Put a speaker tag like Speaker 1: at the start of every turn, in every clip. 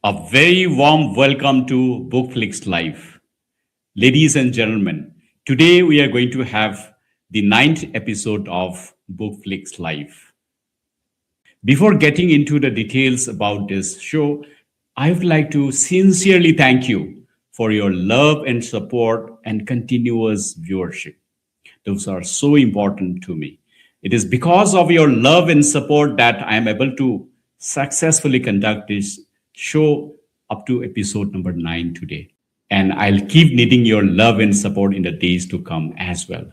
Speaker 1: A very warm welcome to BookFlix Live. Ladies and gentlemen, today we are going to have the ninth episode of BookFlix Live. Before getting into the details about this show, I would like to sincerely thank you for your love and support and continuous viewership. Those are so important to me. It is because of your love and support that I am able to successfully conduct this show up to episode number 9 today. And I'll keep needing your love and support in the days to come as well.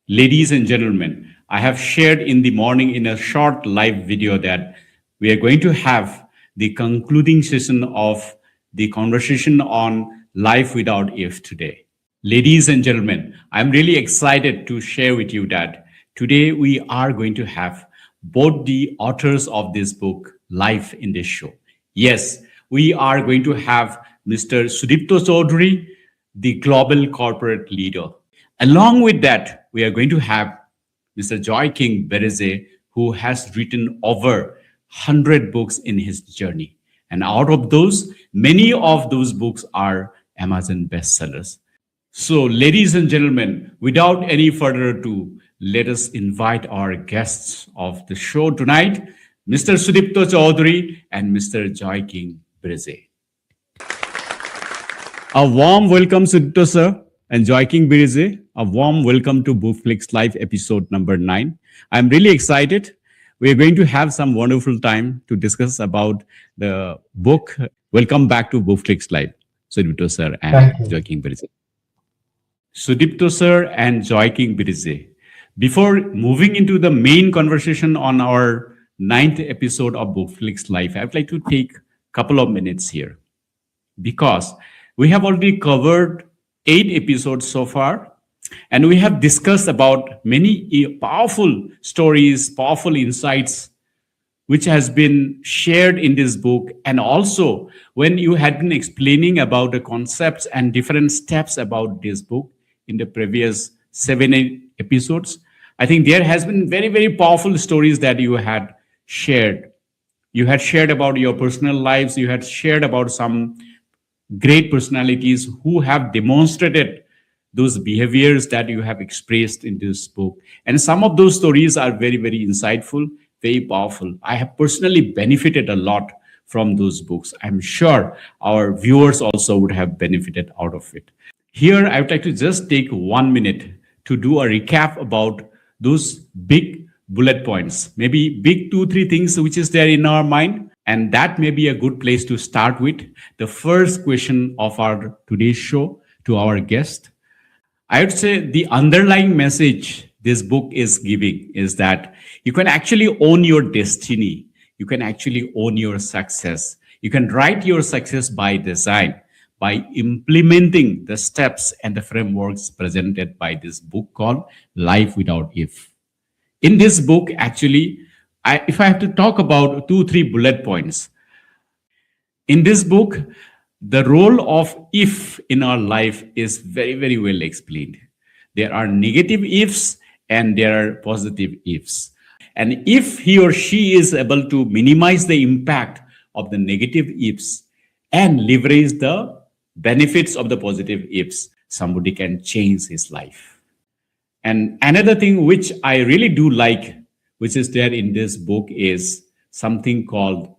Speaker 1: Ladies and gentlemen, I have shared in the morning in a short live video that we are going to have the concluding session of the conversation on life without if today. Ladies and gentlemen, I'm really excited to share with you that today we are going to have both the authors of this book live in this show. Yes, we are going to have Mr. Sudipto Chowdhury, the global corporate leader. Along with that, we are going to have Mr. King Birje, who has written over 100 books in his journey. And out of those, many of those books are Amazon bestsellers. So, ladies and gentlemen, without any further ado, let us invite our guests of the show tonight, Mr. Sudipto Chowdhury and Mr. King Birje. A warm welcome, Sudipto sir and King Birje. A warm welcome to BookFlix Live episode number 9. I'm really excited. We're going to have some wonderful time to discuss about the book. Welcome back to BookFlix Live, Sudipto sir and King Birje. Sudipto sir and King Birje. Before moving into the main conversation on our 9th episode of BookFlix Live, I'd like to take a couple of minutes here because we have already covered 8 episodes so far, and we have discussed about many powerful stories, powerful insights, which has been shared in this book. And also, when you had been explaining about the concepts and different steps about this book in the previous 7-8 episodes, I think there has been very, very powerful stories that you had shared. You had shared about your personal lives. You had shared about some great personalities who have demonstrated those behaviors that you have expressed in this book. And some of those stories are very, very insightful, very powerful. I have personally benefited a lot from those books. I'm sure our viewers also would have benefited out of it. Here, I would like to just take 1 minute to do a recap about those big bullet points, maybe big 2-3 things which is there in our mind. And that may be a good place to start with. The first question of our today's show to our guest. I would say the underlying message this book is giving is that you can actually own your destiny. You can actually own your success. You can write your success by design, by implementing the steps and the frameworks presented by this book called Life Without If. In this book, actually, if I have to talk about 2-3 bullet points, in this book, the role of if in our life is very, very well explained. There are negative ifs and there are positive ifs. And if he or she is able to minimize the impact of the negative ifs and leverage the benefits of the positive ifs, somebody can change his life. And another thing which I really do like, which is there in this book, is something called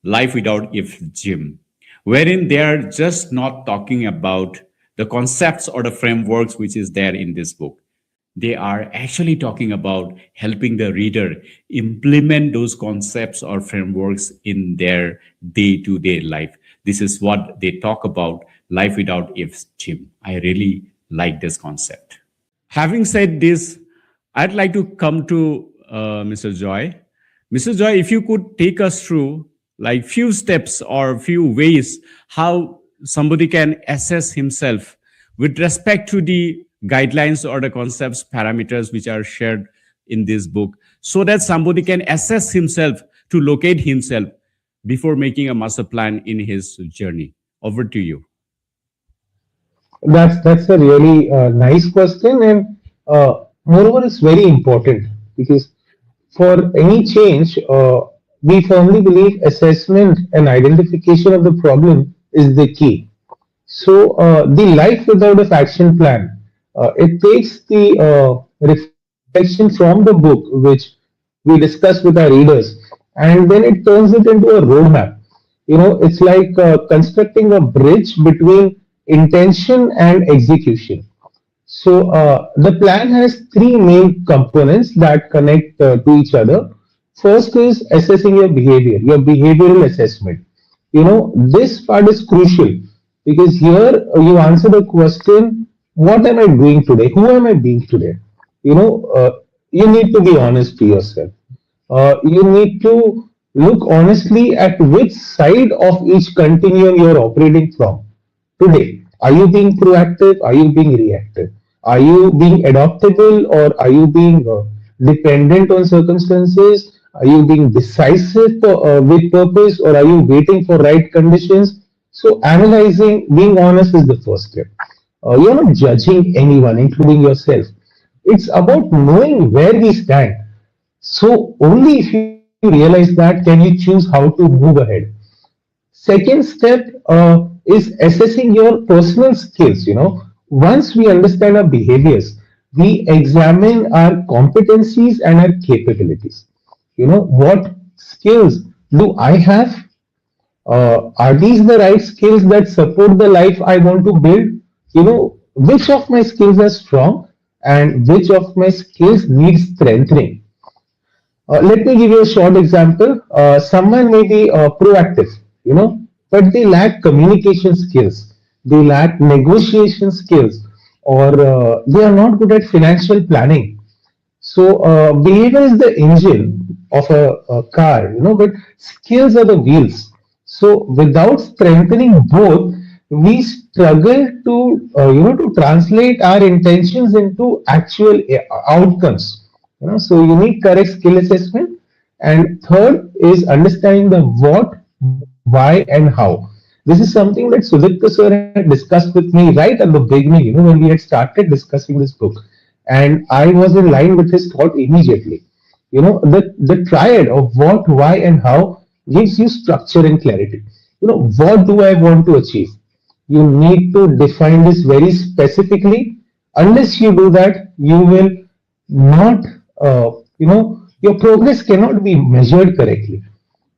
Speaker 1: Life Without If Gym, wherein they are just not talking about the concepts or the frameworks which is there in this book. They are actually talking about helping the reader implement those concepts or frameworks in their day-to-day life. This is what they talk about, Life Without If Gym. I really like this concept. Having said this, I'd like to come to Mr. Joy. Mr. Joy, if you could take us through like few steps or few ways how somebody can assess himself with respect to the guidelines or the concepts, parameters which are shared in this book, so that somebody can assess himself to locate himself before making a master plan in his journey. Over to you.
Speaker 2: That's a really nice question, and moreover, it's very important because for any change, we firmly believe assessment and identification of the problem is the key. So, the life without a action plan, it takes the reflection from the book, which we discuss with our readers, and then it turns it into a roadmap. It's like constructing a bridge between intention and execution. So the plan has three main components that connect to each other. First is assessing your behavioral assessment. This part is crucial because here you answer the question, what am I doing today? Who am I being today? You know, uh, you need to be honest to yourself. You need to look honestly at which side of each continuum you're operating from today. Are you being proactive? Are you being reactive? Are you being adaptable or are you being dependent on circumstances? Are you being decisive with purpose or are you waiting for right conditions? So, analyzing, being honest is the first step. You're not judging anyone, including yourself. It's about knowing where we stand. So, only if you realize that can you choose how to move ahead. Second step is assessing your personal skills. Once we understand our behaviors, we examine our competencies and our capabilities. What skills do I have? Are these the right skills that support the life I want to build? Which of my skills are strong and which of my skills need strengthening? Let me give you a short example. Someone may be proactive, but they lack communication skills, they lack negotiation skills, or they are not good at financial planning. So, behavior is the engine of a car, but skills are the wheels. So, without strengthening both, we struggle to translate our intentions into actual outcomes. So you need correct skill assessment. And third is understanding the what, why, and how. This is something that Sudipto sir had discussed with me right at the beginning, when we had started discussing this book. And I was in line with his thought immediately. The triad of what, why, and how gives you structure and clarity. What do I want to achieve? You need to define this very specifically. Unless you do that, you will not, your progress cannot be measured correctly.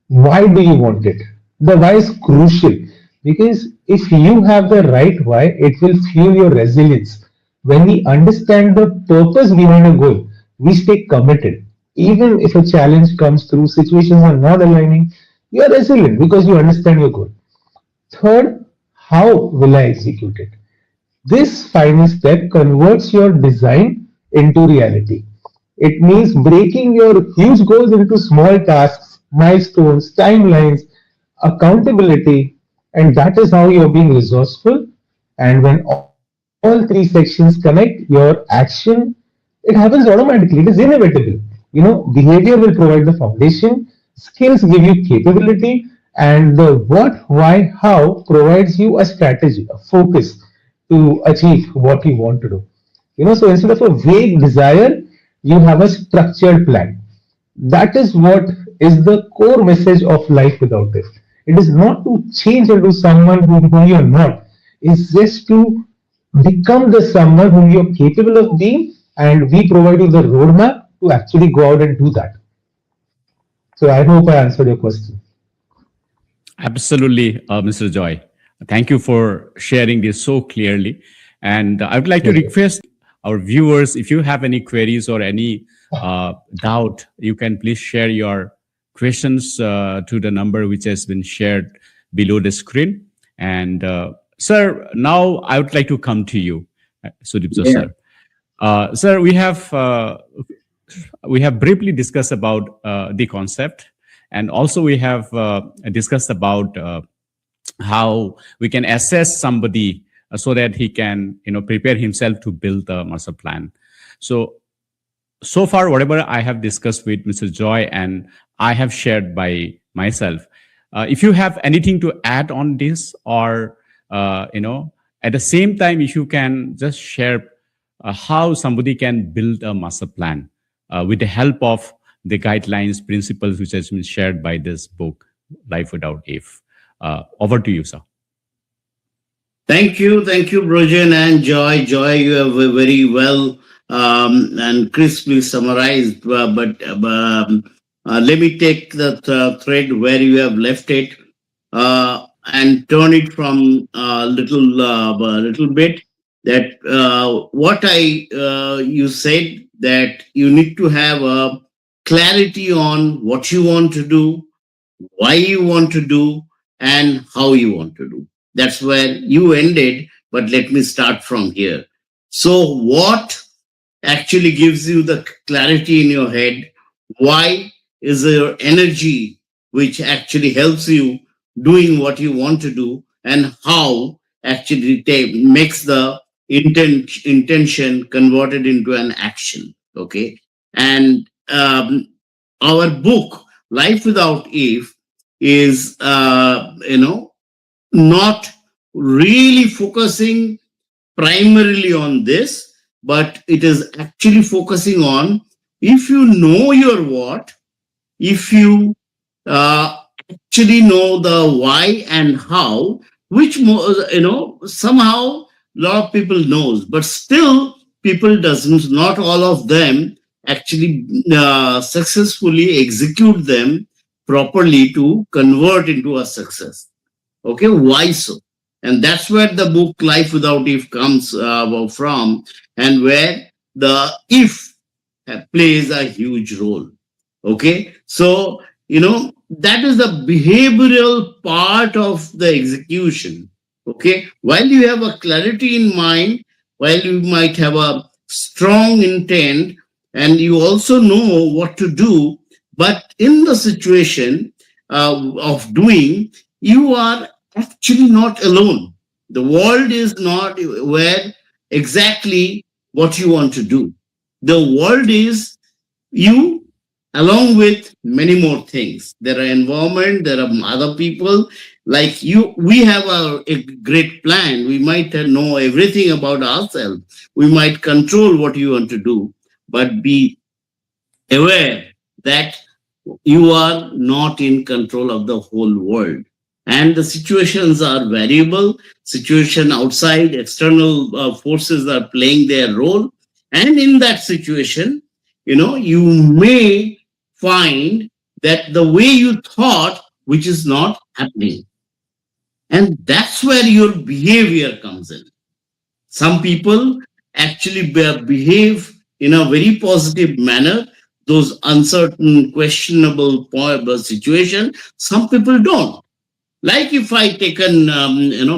Speaker 2: Why do you want it? The why is crucial because if you have the right why, it will fuel your resilience. When we understand the purpose behind a goal, we stay committed. Even if a challenge comes through, situations are not aligning, you are resilient because you understand your goal. Third, how will I execute it? This final step converts your design into reality. It means breaking your huge goals into small tasks, milestones, timelines, accountability, and that is how you're being resourceful. And when all three sections connect, your action, it happens automatically. It is inevitable. Behavior will provide the foundation, skills give you capability, and the what, why, how provides you a strategy, a focus to achieve what you want to do. So instead of a vague desire, you have a structured plan. That is what is the core message of life without it. It is not to change into someone whom you are not. It's just to become the someone whom you're capable of being, and we provide you the roadmap to actually go out and do that. So I hope I answered your question.
Speaker 1: Absolutely, Mr. Joy. Thank you for sharing this so clearly. And I would like to
Speaker 2: Pleasure.
Speaker 1: request our viewers, if you have any queries or any doubt, you can please share your questions to the number which has been shared below the screen. And sir, now I would like to come to you, Sudipto
Speaker 3: Yeah.
Speaker 1: sir. Sir, we have briefly discussed about the concept, and also we have discussed about how we can assess somebody so that he can prepare himself to build the master plan. So far whatever I have discussed with Mr. Joy and I have shared by myself, if you have anything to add on this, or at the same time if you can just share how somebody can build a master plan with the help of the guidelines, principles which has been shared by this book, Life Without If. Over to you, sir.
Speaker 3: Thank you, Brojan and Joy. Joy, you have very well and crisply summarized. But let me take the thread where you have left it and turn it from a little bit. That what I you said that you need to have a clarity on what you want to do, why you want to do, and how you want to do. That's where you ended, but let me start from here. So, what actually gives you the clarity in your head? Why is your energy which actually helps you doing what you want to do, and how actually makes the intention converted into an action? Okay, and our book Life Without If is not really focusing primarily on this, but it is actually focusing on, if you know your what, if you actually know the why and how, which somehow a lot of people knows, but still people doesn't, not all of them actually successfully execute them properly to convert into a success. Okay, why so? And that's where the book Life Without If comes from, and where the if plays a huge role. Okay, so that is the behavioral part of the execution. Okay, while you have a clarity in mind, while you might have a strong intent, and you also know what to do, but in the situation of doing, you are actually not alone. The world is not where exactly what you want to do. The world is you, along with many more things. There are environment, there are other people like you. We have a great plan. We might know everything about ourselves. We might control what you want to do, but be aware that you are not in control of the whole world, and the situations are variable. Situation outside, external forces are playing their role, and in that situation, you may find that the way you thought, which is not happening, and that's where your behavior comes in. Some people actually behave in a very positive manner, those uncertain, questionable situation. Some people don't. Like if I take an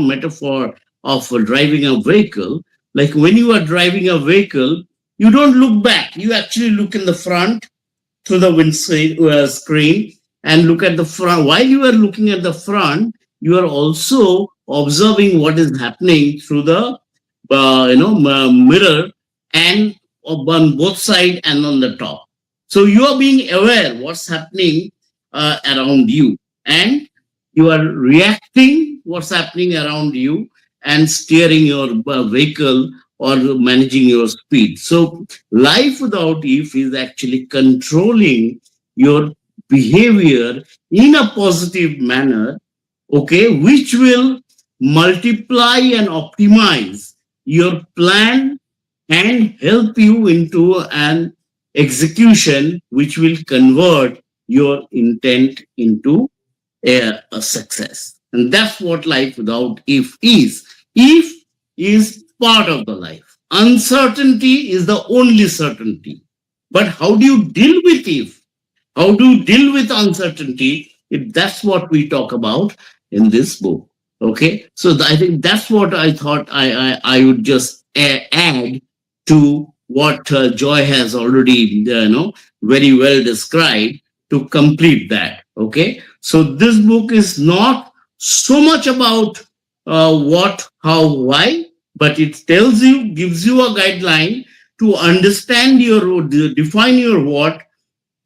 Speaker 3: metaphor of driving a vehicle, like when you are driving a vehicle, you don't look back. You actually look in the front through the windscreen screen and look at the front. While you are looking at the front, you are also observing what is happening through the mirror, and on both sides and on the top. So you are being aware what's happening around you, and you are reacting what's happening around you and steering your vehicle or managing your speed. So life without if is actually controlling your behavior in a positive manner, okay, which will multiply and optimize your plan and help you into an execution which will convert your intent into a success. And that's what life without if is. If is part of the life. Uncertainty is the only certainty. But how do you deal with if? How do you deal with uncertainty? That's what we talk about in this book. Okay, so I think that's what I thought I would just add to what Joy has already very well described to complete that. Okay, so this book is not so much about what, how, why, but it tells you, gives you a guideline to understand your, define your what,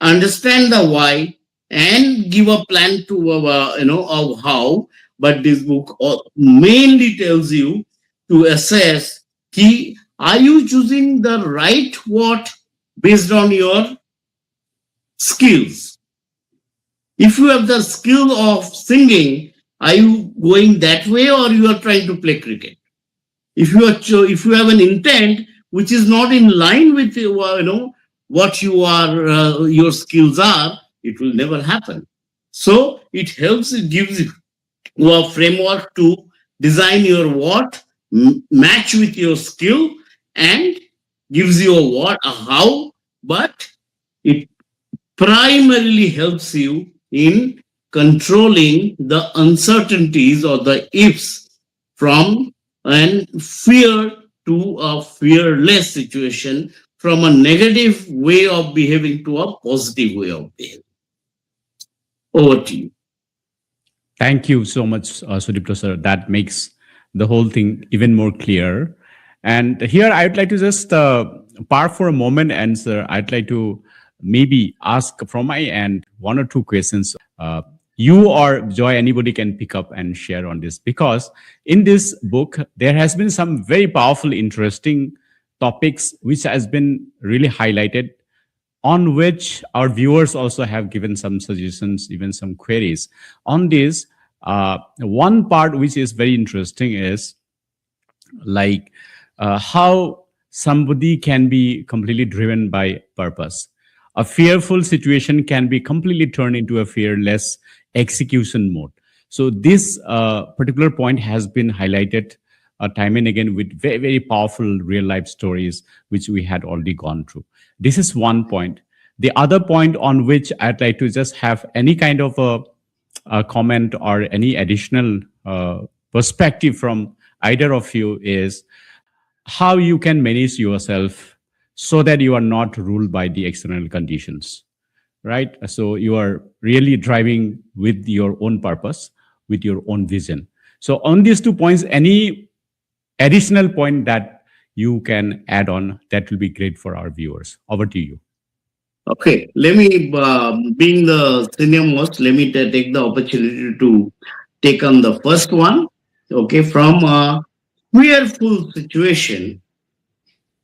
Speaker 3: understand the why, and give a plan to of how. But this book mainly tells you to assess are you choosing the right what based on your skills. If you have the skill of singing, are you going that way or you are trying to play cricket? If you have an intent which is not in line with what your skills are, it will never happen. So it helps. It gives you a framework to design your what match with your skill, and gives you a what, a how, but it primarily helps you in controlling the uncertainties or the ifs from an fear to a fearless situation, from a negative way of behaving to a positive way of behaving. Over to you.
Speaker 1: Thank you so much, Sudipto sir. That makes the whole thing even more clear. And here I'd like to just park for a moment, and sir, I'd like to maybe ask from my end one or two questions. You or Joy, anybody can pick up and share on this, because in this book there has been some very powerful, interesting topics which has been really highlighted, on which our viewers also have given some suggestions, even some queries on this. One part which is very interesting is like how somebody can be completely driven by purpose. A fearful situation can be completely turned into a fearless execution mode. So this particular point has been highlighted time and again with very, very powerful real life stories, which we had already gone through. This is one point. The other point on which I'd like to just have any kind of a comment or any additional perspective from either of you is how you can manage yourself so that you are not ruled by the external conditions, right? So you are really driving with your own purpose, with your own vision. So on these 2 points, any additional point that you can add on, that will be great for our viewers. Over to you.
Speaker 3: Okay, let me, being the senior most, let me take the opportunity to take on the first one. Okay, from a fearful situation,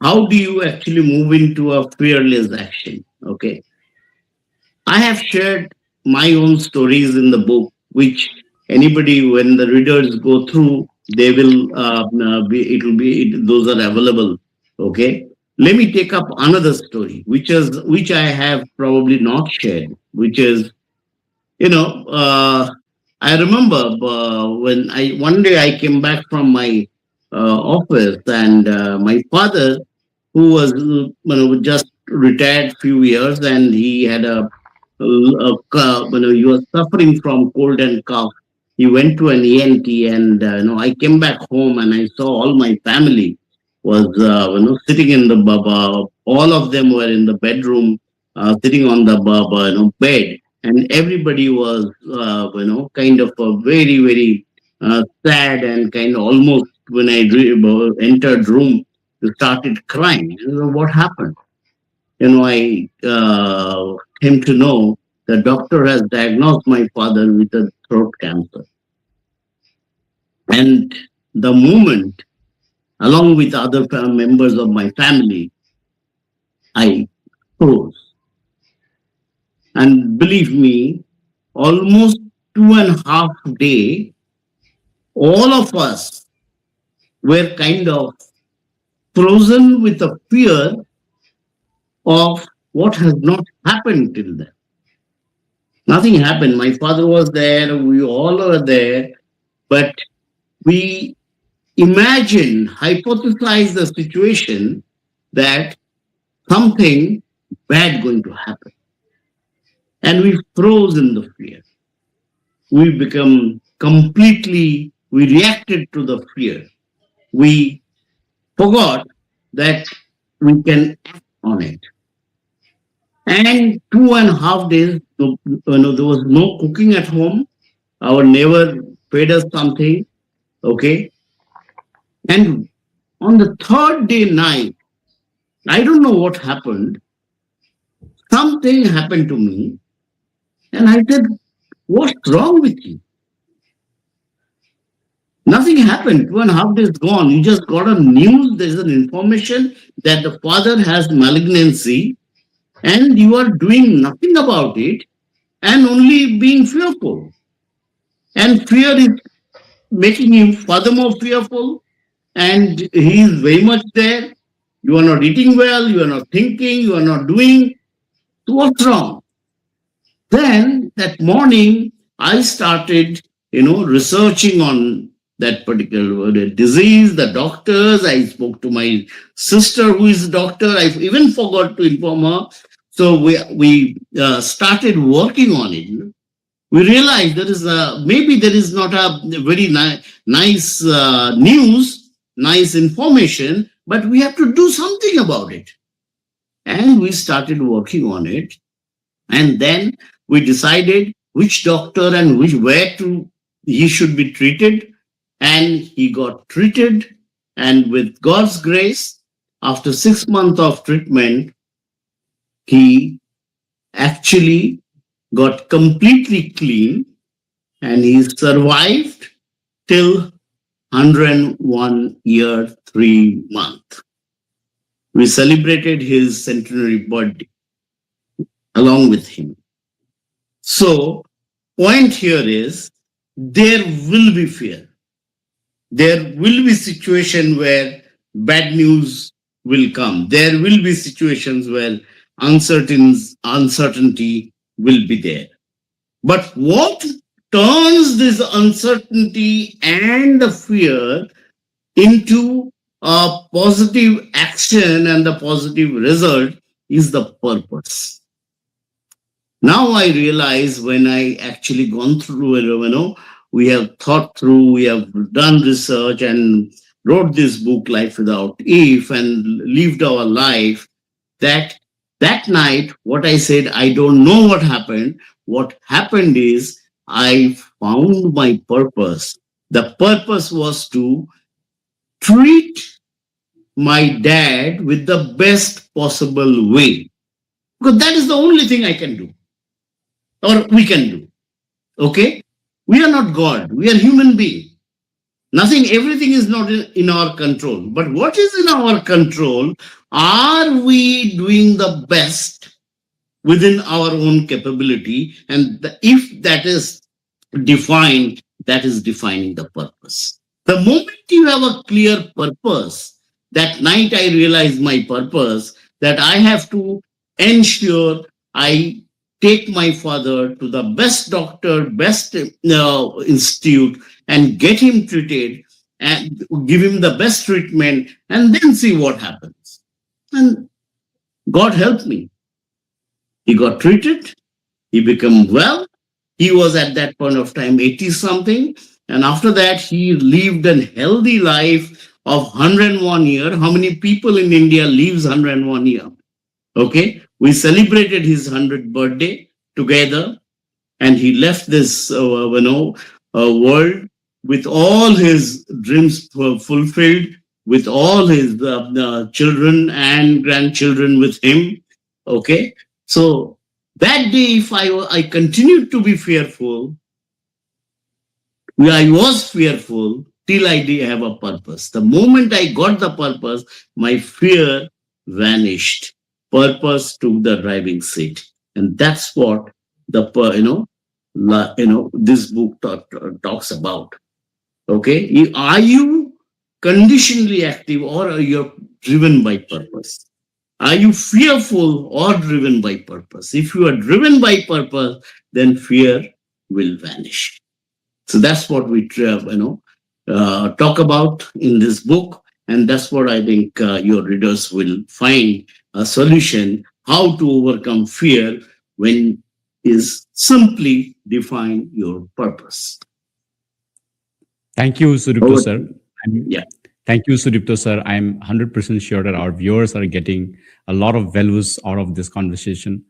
Speaker 3: how do you actually move into a fearless action? Okay, I have shared my own stories in the book, which anybody, when the readers go through, they will those are available. Okay, let me take up another story, which I have probably not shared, which is, I remember when one day I came back from my office, and my father, who was just retired few years, and he had he was suffering from cold and cough. He went to an ENT, and I came back home and I saw all my family was sitting in the all of them were in the bedroom, sitting on the bed, and everybody was kind of a very, very sad, and kind of almost, when I entered room, started crying. What happened? I came to know the doctor has diagnosed my father with a throat cancer. And the moment, along with other members of my family, I froze. And believe me, almost 2.5 days, all of us were kind of frozen with a fear of what has not happened till then. Nothing happened. My father was there, we all were there, but we hypothesize the situation that something bad going to happen. And we froze in the fear. We reacted to the fear. We forgot that we can act on it. And 2.5 days, there was no cooking at home. Our neighbor paid us something. Okay. And on the third day night, I don't know what happened. Something happened to me. And I said, what's wrong with you? Nothing happened. 2.5 days gone. You just got a news. There's an information that the father has malignancy. and you are doing nothing about it and only being fearful. And fear is making you furthermore fearful, and he is very much there. You are not eating well, you are not thinking, you are not doing. So what's wrong? Then that morning, I started, researching on that particular disease, the doctors. I spoke to my sister who is a doctor. I even forgot to inform her. So we started working on it. We realized maybe there is not a very nice news, nice information, but we have to do something about it. And we started working on it, and then we decided which doctor and which where to he should be treated, and he got treated, and with God's grace, after 6 months of treatment, he actually got completely clean, and he survived till 101 year 3 months. We celebrated his centenary birthday along with him. So, point here is there will be fear. There will be situation where bad news will come. There will be situations where uncertainty will be there. But what turns this uncertainty and the fear into a positive action and the positive result is the purpose. Now I realize when I actually gone through it, we have thought through, we have done research and wrote this book, Life Without If, and lived our life, that night, what I said, I don't know what happened. What happened is I found my purpose. The purpose was to treat my dad with the best possible way. Because that is the only thing I can do, or we can do. Okay? We are not God. We are human beings. Everything is not in our control. But what is in our control? Are we doing the best within our own capability? And if that is defined, that is defining the purpose. The moment you have a clear purpose, that night I realized my purpose, that I have to ensure I take my father to the best doctor, best institute, and get him treated and give him the best treatment, and then see what happens. And God helped me. He got treated. He became well. He was at that point of time 80 something. And after that, he lived a healthy life of 101 years. How many people in India lives 101 years? Okay. We celebrated his 100th birthday together, and he left this, world with all his dreams fulfilled, with all his children and grandchildren with him. Okay. So that day, if I continued to be fearful, I was fearful till I did have a purpose. The moment I got the purpose, my fear vanished. Purpose took the driving seat, and that's what this book talks about. Okay, are you conditionally active, or are you driven by purpose? Are you fearful or driven by purpose? If you are driven by purpose, then fear will vanish. So that's what we talk about in this book, and that's what I think your readers will find a solution how to overcome fear when is simply define your purpose.
Speaker 1: Thank you, Sudipto sir.
Speaker 3: Yeah.
Speaker 1: Thank you, Sudipto sir. I'm 100% sure that our viewers are getting a lot of values out of this conversation.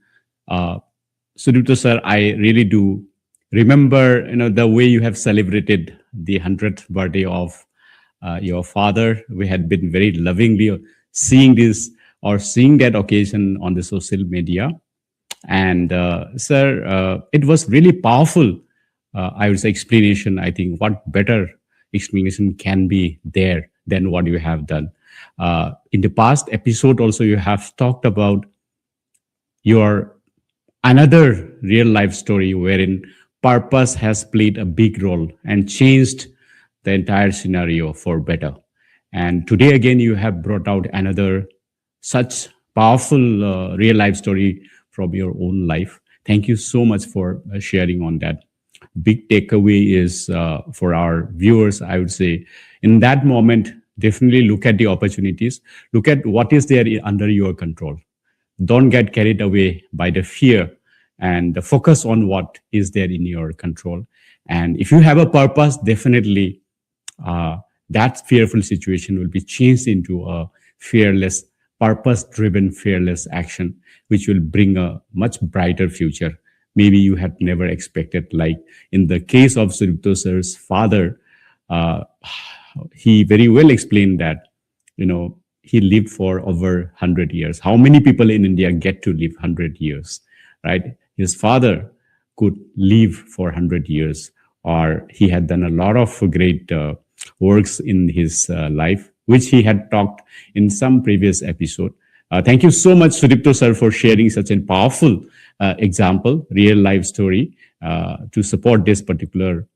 Speaker 1: Sudipto sir, I really do remember, the way you have celebrated the 100th birthday of your father. We had been very lovingly seeing this or seeing that occasion on the social media. And sir, it was really powerful. I would say explanation. I think what better explanation can be there than what you have done. In the past episode, also you have talked about your another real life story wherein purpose has played a big role and changed the entire scenario for better. And today again, you have brought out another such powerful real life story from your own life. Thank you so much for sharing on that. Big takeaway is for our viewers, I would say, in that moment, definitely look at the opportunities, look at what is there under your control. Don't get carried away by the fear, and focus on what is there in your control. And if you have a purpose, definitely that fearful situation will be changed into a fearless, purpose driven, fearless action, which will bring a much brighter future. Maybe you had never expected, like in the case of Sudipto sir's father, uh, he very well explained that, he lived for over 100 years. How many people in India get to live 100 years, right? His father could live for 100 years, or he had done a lot of great works in his life, which he had talked in some previous episode. Thank you so much, Sudipto sir, for sharing such a powerful example, real life story to support this particular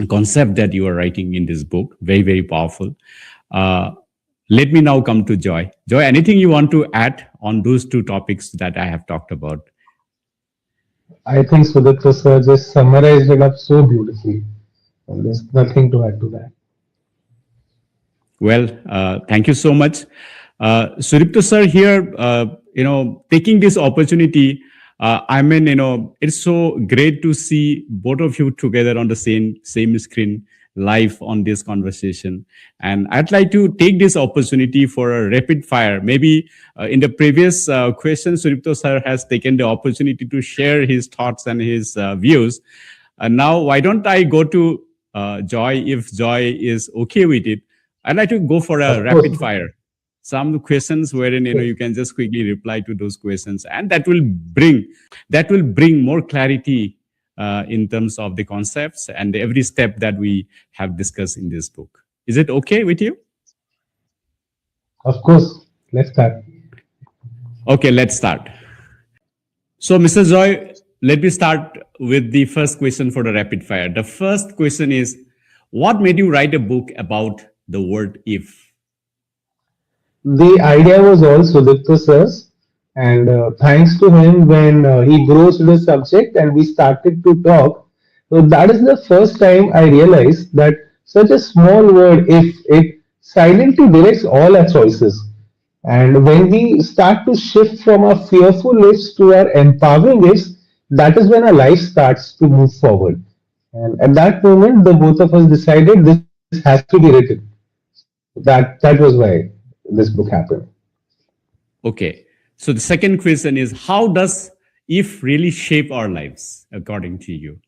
Speaker 1: concept that you are writing in this book. Very, very powerful. Uh, Let me now come to Joy. Joy, anything you want to add on those two topics that I have talked about?
Speaker 2: I think Sudipto sir just summarized it up so beautifully. And there's nothing to add to that.
Speaker 1: Well, thank you so much. Sudipto sir, here, taking this opportunity, I mean, it's so great to see both of you together on the same screen live on this conversation. And I'd like to take this opportunity for a rapid fire. Maybe in the previous question, Sudipto sir has taken the opportunity to share his thoughts and his views. And now, why don't I go to Joy if Joy is okay with it? I'd like to go for a
Speaker 2: Of course.
Speaker 1: rapid fire. Some questions wherein you can just quickly reply to those questions, and that will bring more clarity in terms of the concepts and every step that we have discussed in this book. Is it okay with you?
Speaker 2: Of course. Let's start.
Speaker 1: Okay, let's start. So, Mr. Joy, let me start with the first question for the rapid fire. The first question is, what made you write a book about the word if?
Speaker 2: The idea was all Sudipto sir's, and thanks to him, when he broached the subject and we started to talk, so that is the first time I realized that such a small word, if it silently directs all our choices. And when we start to shift from our fearful lives to our empowering lives, that is when our life starts to move forward. And at that moment, the both of us decided this has to be written. That was why this book happened.
Speaker 1: Okay. So, the second question is, how does if really shape our lives, according to you?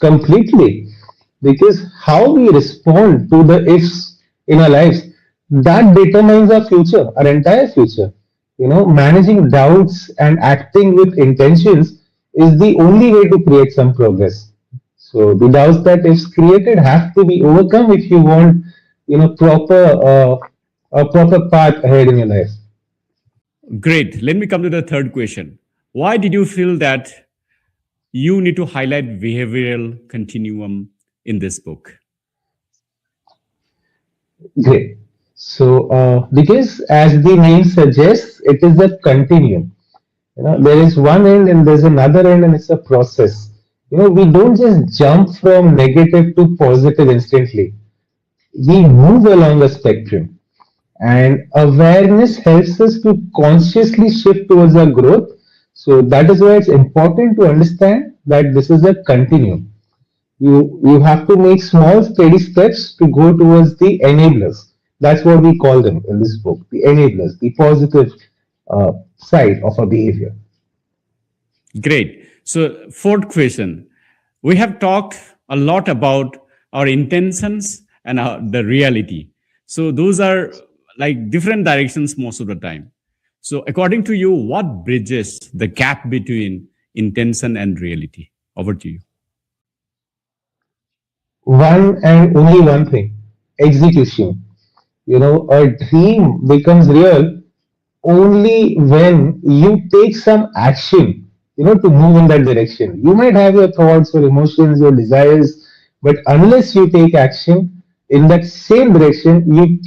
Speaker 2: Completely. Because how we respond to the ifs in our lives, that determines our future, our entire future. Managing doubts and acting with intentions is the only way to create some progress. So the doubts that ifs created have to be overcome if you want, proper a proper path ahead in your life.
Speaker 1: Great. Let me come to the third question. Why did you feel that you need to highlight behavioral continuum in this book?
Speaker 2: Great. So, because as the name suggests, it is a continuum. There is one end and there's another end, and it's a process. We don't just jump from negative to positive instantly. We move along a spectrum, and awareness helps us to consciously shift towards our growth. So that is why it's important to understand that this is a continuum. You have to make small steady steps to go towards the enablers. That's what we call them in this book, the enablers, the positive side of our behavior.
Speaker 1: Great. So, fourth question. We have talked a lot about our intentions and the reality. So, those are like different directions most of the time. So, according to you, what bridges the gap between intention and reality? Over to you.
Speaker 2: One and only one thing: execution. A dream becomes real only when you take some action, to move in that direction. You might have your thoughts, your emotions, your desires, but unless you take action in that same direction, you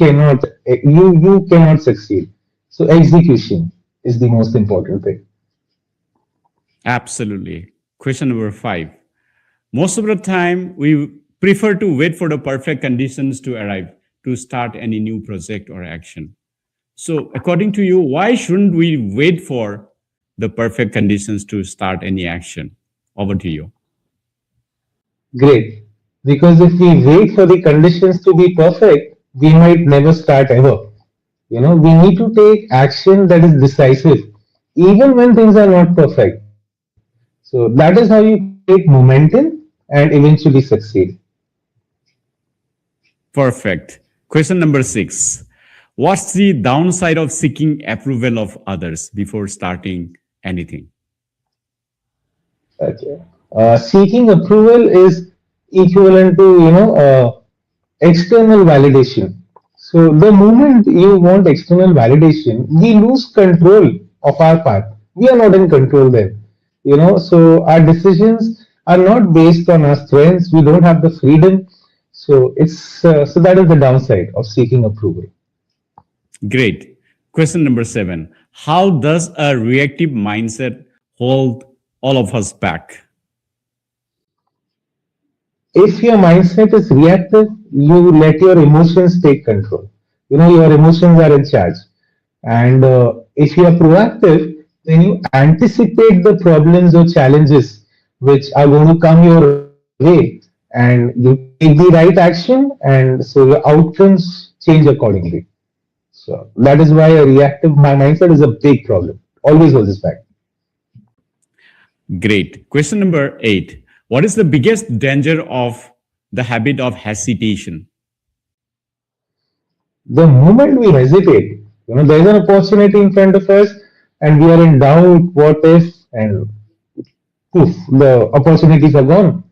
Speaker 2: cannot succeed. So execution is the most important thing.
Speaker 1: Absolutely. Question number 5. Most of the time, we prefer to wait for the perfect conditions to arrive to start any new project or action. So, according to you, why shouldn't we wait for the perfect conditions to start any action? Over to you.
Speaker 2: Great. Because if we wait for the conditions to be perfect, we might never start ever. We need to take action that is decisive, even when things are not perfect. So that is how you create momentum and eventually succeed.
Speaker 1: Perfect. Question number 6. What's the downside of seeking approval of others before starting anything?
Speaker 2: Okay. Seeking approval is equivalent to, external validation. So the moment you want external validation, we lose control of our path. We are not in control then. So our decisions are not based on our strengths. We don't have the freedom. So that is the downside of seeking approval.
Speaker 1: Great. Question number 7. How does a reactive mindset hold all of us back?
Speaker 2: If your mindset is reactive, you let your emotions take control. Your emotions are in charge. And if you are proactive, then you anticipate the problems or challenges which are going to come your way, and you take the right action, and so your outcomes change accordingly. So that is why a reactive mindset is a big problem. Always holds us back.
Speaker 1: Great. Question number 8. What is the biggest danger of the habit of hesitation?
Speaker 2: The moment we hesitate, there's an opportunity in front of us, and we are in doubt, what if, and poof, the opportunities are gone.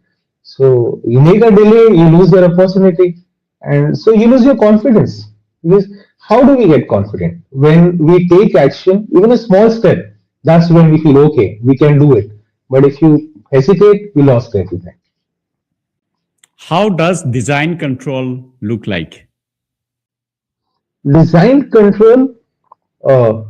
Speaker 2: So you make a delay, you lose your opportunity, and so you lose your confidence. Because how do we get confident? When we take action, even a small step, that's when we feel okay, we can do it. But if you hesitate, we lost everything.
Speaker 1: How does design control look like?
Speaker 2: Design control, uh,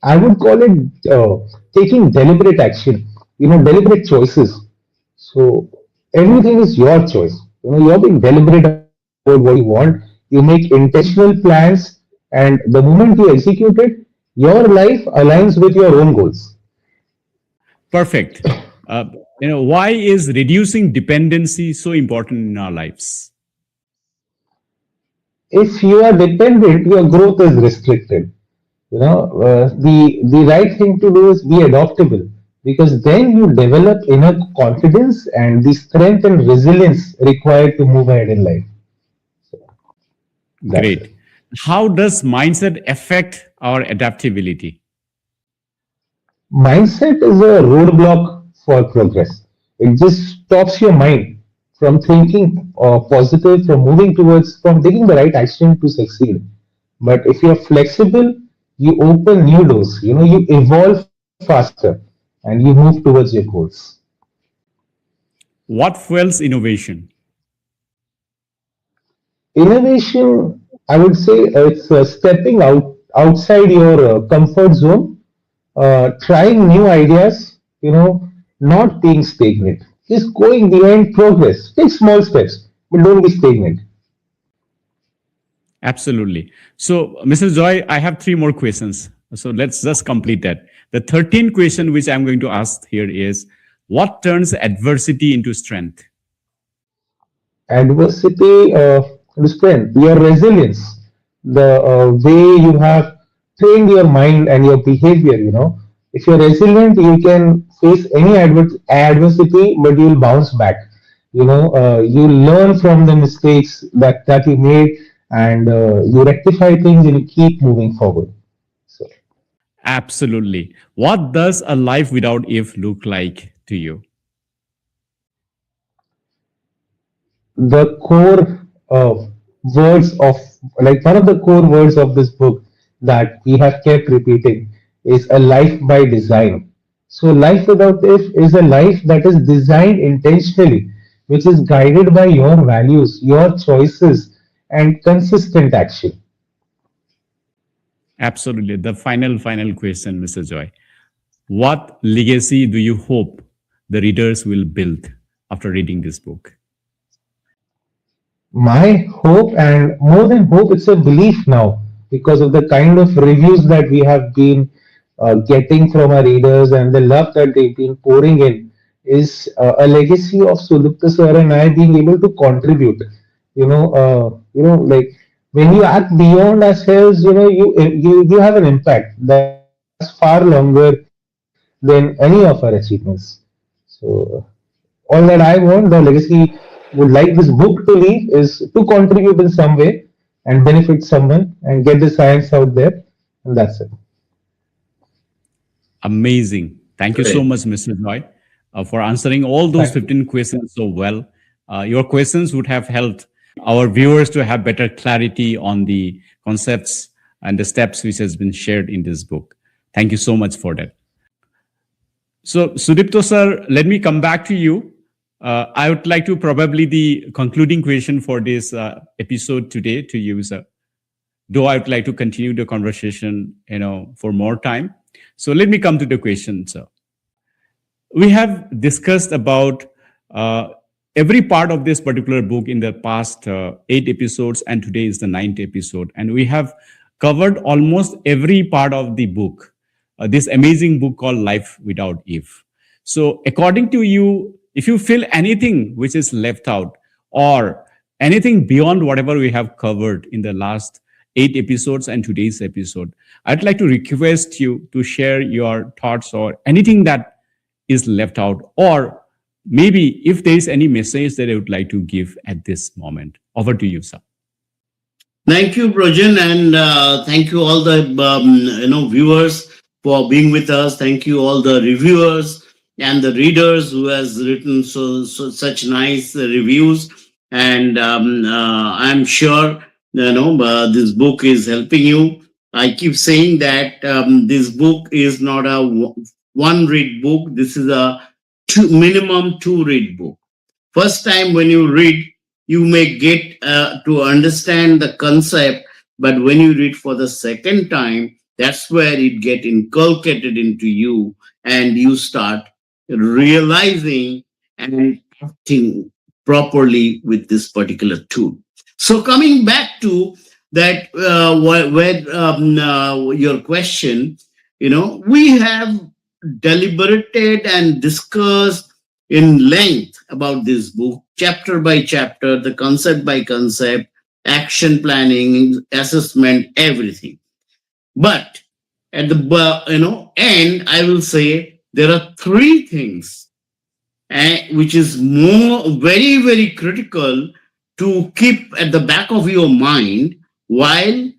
Speaker 2: I would call it taking deliberate action, deliberate choices. So everything is your choice. You're being deliberate about what you want. You make intentional plans, and the moment you execute it, your life aligns with your own goals.
Speaker 1: Perfect. Uh, why is reducing dependency so important in our lives?
Speaker 2: If you are dependent, your growth is restricted. The right thing to do is be adaptable, because then you develop inner confidence and the strength and resilience required to move ahead in life. That's it.
Speaker 1: Great. How does mindset affect our adaptability?
Speaker 2: Mindset is a roadblock for progress. It just stops your mind from thinking positive, from taking the right action to succeed. But if you're flexible, you open new doors. You evolve faster and you move towards your goals.
Speaker 1: What fuels innovation?
Speaker 2: Innovation, I would say, it's stepping outside your comfort zone, trying new ideas, not being stagnant. Just going behind progress. Take small steps, but don't be stagnant.
Speaker 1: Absolutely. So, Mr. Joy, I have 3 more questions. So, let's just complete that. The 13th question, which I'm going to ask here is, what turns adversity into strength?
Speaker 2: Adversity to strength, your resilience, the way you have trained your mind and your behavior. If you're resilient, you can face any adversity, but you'll bounce back. You learn from the mistakes that you made, and you rectify things and you keep moving forward. So
Speaker 1: Absolutely. What does a life without if look like to you?
Speaker 2: the core words of like one of the core words of this book, that we have kept repeating is a life by design. So, life without if is a life that is designed intentionally, which is guided by your values, your choices, and consistent action.
Speaker 1: Absolutely. The final question, Mr. Joy. What legacy do you hope the readers will build after reading this book?
Speaker 2: My hope, and more than hope, it's a belief now because of the kind of reviews that we have been getting from our readers and the love that they've been pouring in is a legacy of Sudipta sir and I being able to contribute. Like when you act beyond ourselves, you have an impact that lasts far longer than any of our achievements. So all that I want, the legacy would like this book to leave is to contribute in some way and benefit someone and get the science out there, and that's it.
Speaker 1: Amazing. Thank you so
Speaker 3: Great.
Speaker 1: much, Mr. Joy, for answering all those
Speaker 2: Thank you.
Speaker 1: 15 questions so well. Your questions would have helped our viewers to have better clarity on the concepts and the steps which has been shared in this book. Thank you so much for that. So, Sudipto sir, let me come back to you. I would like to probably the concluding question for this episode today to you, sir. Though I would like to continue the conversation, for more time. So let me come to the question, sir. We have discussed about every part of this particular book in the past 8 episodes, and today is the ninth episode, and we have covered almost every part of the book, this amazing book called Life Without Eve. So according to you, if you feel anything which is left out or anything beyond whatever we have covered in the last 8 episodes and today's episode, I'd like to request you to share your thoughts or anything that is left out, or maybe if there is any message that I would like to give at this moment. Over to you, sir.
Speaker 3: Thank you, Brojan, and thank you all the viewers for being with us. Thank you all the reviewers and the readers who has written such nice reviews. And I'm sure this book is helping you. I keep saying that this book is not a one read book. This is a minimum 2 read book. First time when you read, you may get to understand the concept, but when you read for the second time, that's where it get inculcated into you, and you start realizing and acting properly with this particular tool. So coming back to that, your question, we have deliberated and discussed in length about this book, chapter by chapter, the concept by concept, action planning, assessment, everything. But at the end, I will say there are 3 things which is very, very critical to keep at the back of your mind while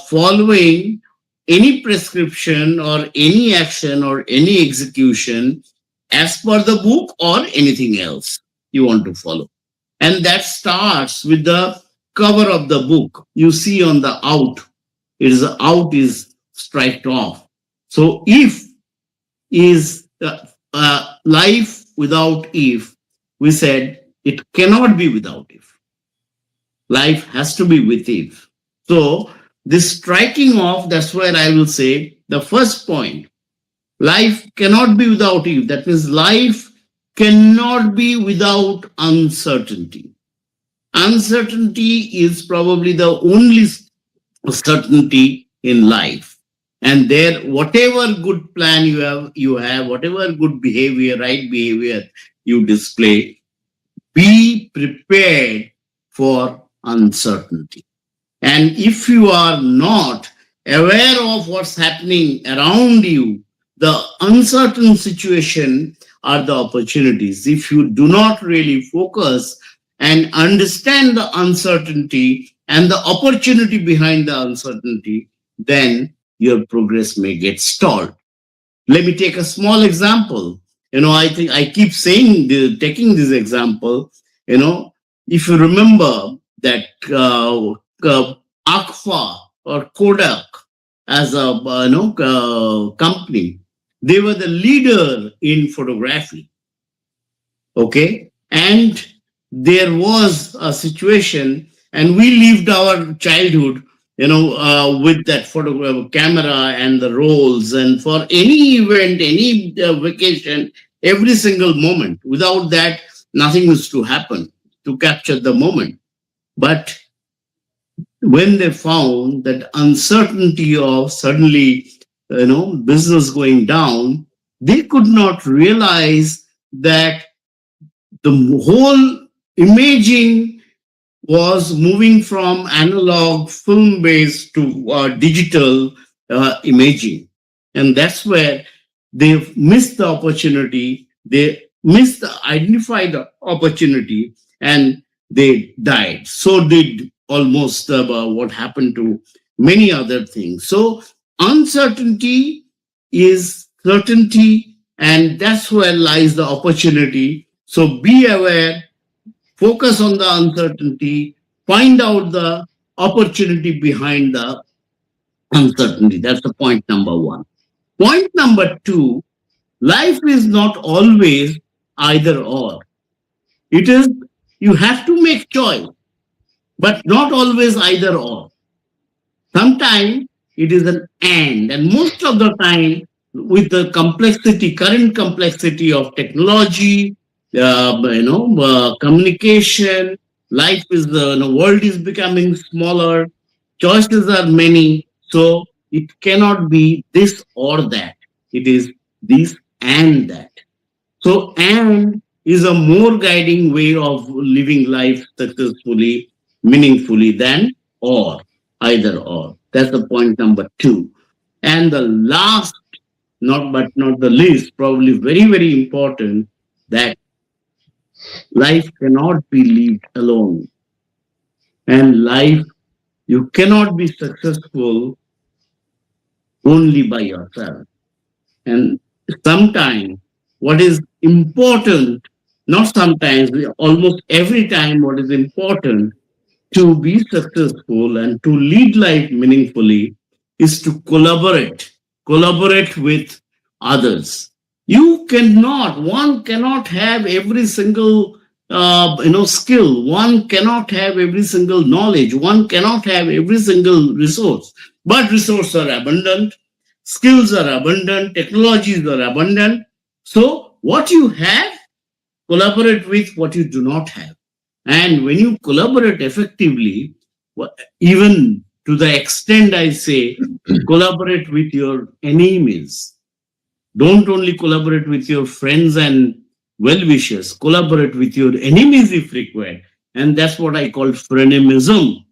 Speaker 3: following any prescription or any action or any execution as per the book or anything else you want to follow. And that starts with the cover of the book. You see on the out, out is striked off. So if is life without if, we said it cannot be without if. Life has to be with if. So this striking off, that's where I will say the first point. Life cannot be without if. That means life cannot be without uncertainty. Uncertainty is probably the only certainty in life. And there, whatever good plan you have, whatever good behavior, right behavior you display, be prepared for uncertainty. And if you are not aware of what's happening around you, the uncertain situation are the opportunities. If you do not really focus and understand the uncertainty and the opportunity behind the uncertainty, then your progress may get stalled. Let me take a small example. I think I keep saying, taking this example, if you remember that Agfa or Kodak, as a company. They were the leader in photography. Okay, and there was a situation, and we lived our childhood, with that photograph camera and the rolls, and for any event, any vacation, every single moment. Without that, nothing used to happen to capture the moment. But when they found that uncertainty of suddenly, business going down, they could not realize that the whole imaging was moving from analog film based to digital imaging. And that's where they missed the opportunity. They missed the identified opportunity, and they died. So did almost what happened to many other things. So uncertainty is certainty, and that's where lies the opportunity. So be aware, focus on the uncertainty, find out the opportunity behind the uncertainty. That's the point number one. Point number two, life is not always either or. It is, you have to make choice, but not always either or. Sometimes it is an and most of the time, with the complexity, current complexity of technology, communication, life is the world is becoming smaller, choices are many, so it cannot be this or that. It is this and that. So and is a more guiding way of living life successfully, meaningfully than or, either or. That's the point number two. And the last, not but not the least, probably very, very important, that life cannot be lived alone. And life, you cannot be successful only by yourself. And sometimes what is important, not sometimes, almost every time, what is important to be successful and to lead life meaningfully is to collaborate with others. One cannot have every single skill. One cannot have every single knowledge. One cannot have every single resource. But resources are abundant, skills are abundant, technologies are abundant. So what you have, collaborate with what you do not have. And when you collaborate effectively, even to the extent I say, collaborate with your enemies. Don't only collaborate with your friends and well wishers, collaborate with your enemies if required. And that's what I call frenemism.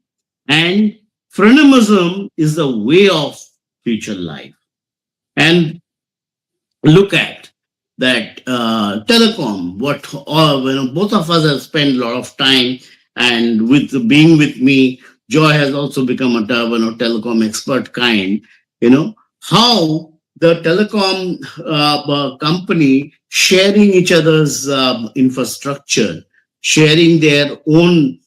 Speaker 3: And frenemism is the way of future life. And look at that telecom, what both of us have spent a lot of time, and with being with me, Joy has also become a telecom expert kind. How the telecom company sharing each other's infrastructure, sharing their own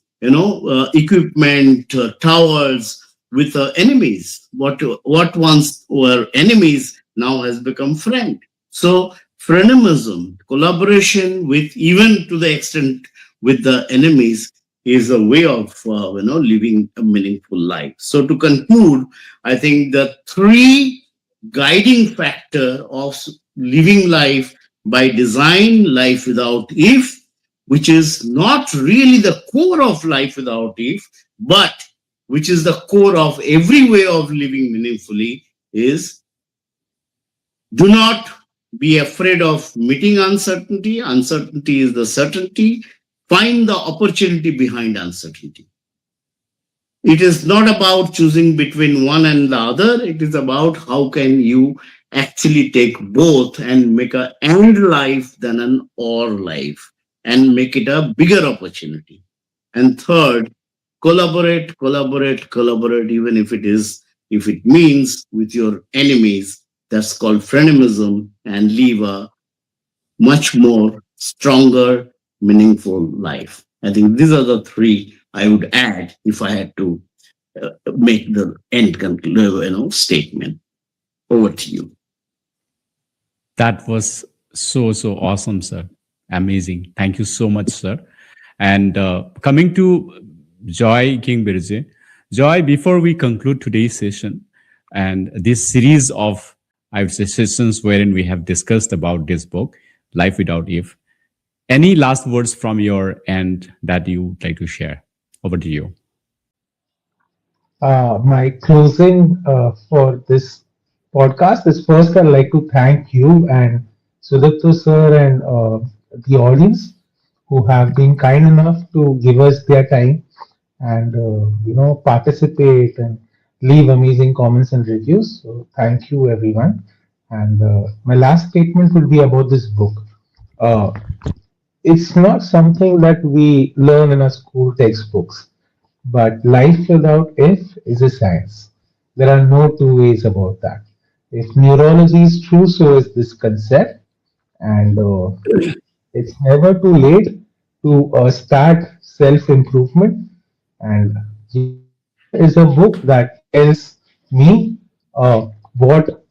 Speaker 3: equipment, towers with enemies. What once were enemies now has become friend. So frenemism, collaboration with, even to the extent with the enemies, is a way of living a meaningful life. So to conclude, I think the three guiding factor of living life by design, life without if, which is not really the core of life without if, but which is the core of every way of living meaningfully, is do not be afraid of meeting uncertainty. Uncertainty is the certainty. Find the opportunity behind uncertainty. It is not about choosing between one and the other. It is about how can you actually take both and make an and life than an or life, and make it a bigger opportunity. And third, collaborate, even if it means with your enemies. That's called frenemism, and live a much more stronger, meaningful life. I think these are the three I would add if I had to make the statement. Over to you.
Speaker 1: That was so awesome, sir. Amazing. Thank you so much, sir. And coming to Joy King Birje, Joy, before we conclude today's session and this series of, I would say, sessions wherein we have discussed about this book, Life Without If, any last words from your end that you would like to share? Over to you.
Speaker 2: My closing for this podcast is first I'd like to thank you and Sudipto sir and the audience who have been kind enough to give us their time and participate and leave amazing comments and reviews. So thank you everyone. And my last statement will be about this book. Uh, it's not something that we learn in our school textbooks. But life without if is a science. There are no two ways about that. If neurology is true, so is this concept, and it's never too late to start self improvement. And here is a book that tells me what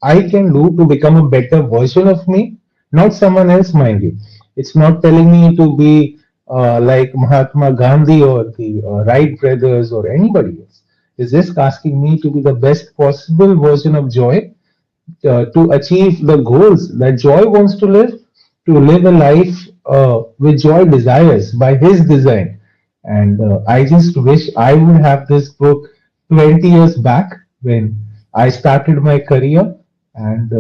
Speaker 2: I can do to become a better version of me, not someone else, mind you. It's not telling me to be like Mahatma Gandhi or the Wright brothers or anybody else. It's just asking me to be the best possible version of Joy to achieve the goals that Joy wants to live a life which Joy desires by his design. And I just wish I would have this book 20 years back when I started my career. And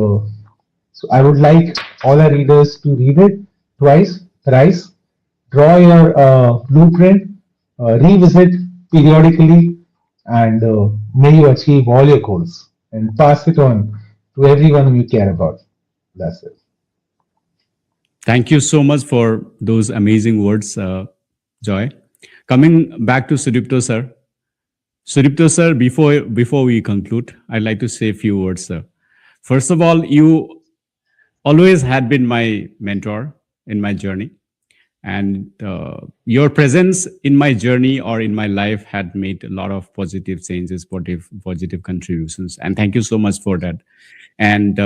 Speaker 2: so I would like all our readers to read it twice, thrice, draw your blueprint, revisit periodically, and may you achieve all your goals and pass it on to everyone you care about. That's it.
Speaker 1: Thank you so much for those amazing words, Joy. Coming back to Sudipto sir. Sudipto sir, before we conclude, I'd like to say a few words, sir. First of all, you always had been my mentor in my journey, and your presence in my journey or in my life had made a lot of positive changes, positive contributions, and thank you so much for that. And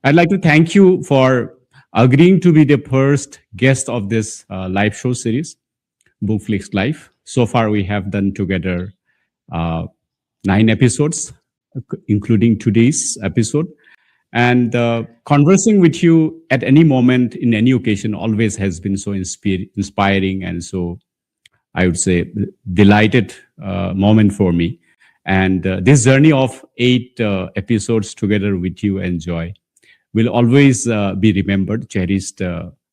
Speaker 1: I'd like to thank you for agreeing to be the first guest of this live show series, BookFlix Live. So far, we have done together uh, 9 episodes, including today's episode. And conversing with you at any moment, in any occasion, always has been so inspiring and so, I would say, delighted moment for me. And this journey of 8 episodes together with you and Joy will always be remembered, cherished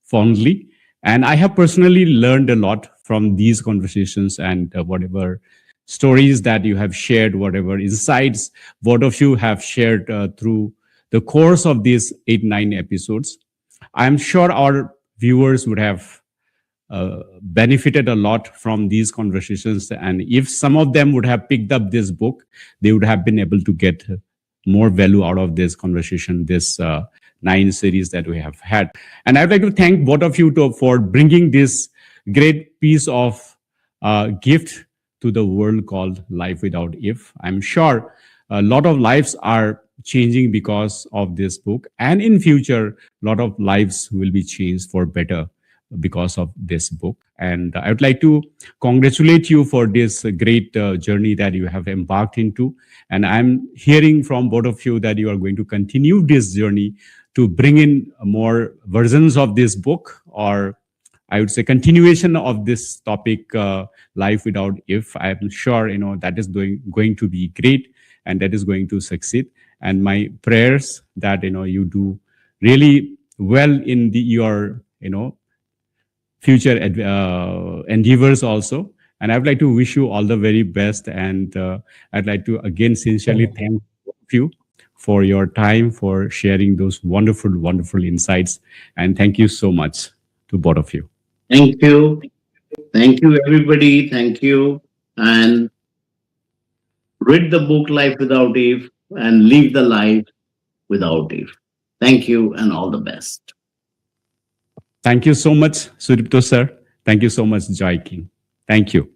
Speaker 1: fondly. And I have personally learned a lot from these conversations and whatever stories that you have shared, whatever insights both of you have shared through the course of these 8, 9 episodes. I'm sure our viewers would have benefited a lot from these conversations. And if some of them would have picked up this book, they would have been able to get more value out of this conversation, this 9 series that we have had. And I'd like to thank both of you for bringing this great piece of gift to the world called Life Without If. I'm sure a lot of lives are changing because of this book, and in future a lot of lives will be changed for better because of this book. And I would like to congratulate you for this great journey that you have embarked into. And I'm hearing from both of you that you are going to continue this journey to bring in more versions of this book, or I would say continuation of this topic, Life Without If. I'm sure that is going to be great, and that is going to succeed. And my prayers that you do really well in your future endeavors also. And I'd like to wish you all the very best. And I'd like to again sincerely thank all of you for your time, for sharing those wonderful insights. And thank you so much to both of you.
Speaker 3: Thank you. Thank you, everybody. Thank you. And read the book Life Without Eve and live the life without Eve. Thank you and all the best.
Speaker 1: Thank you so much, Sudipto sir. Thank you so much, Joy King. Thank you.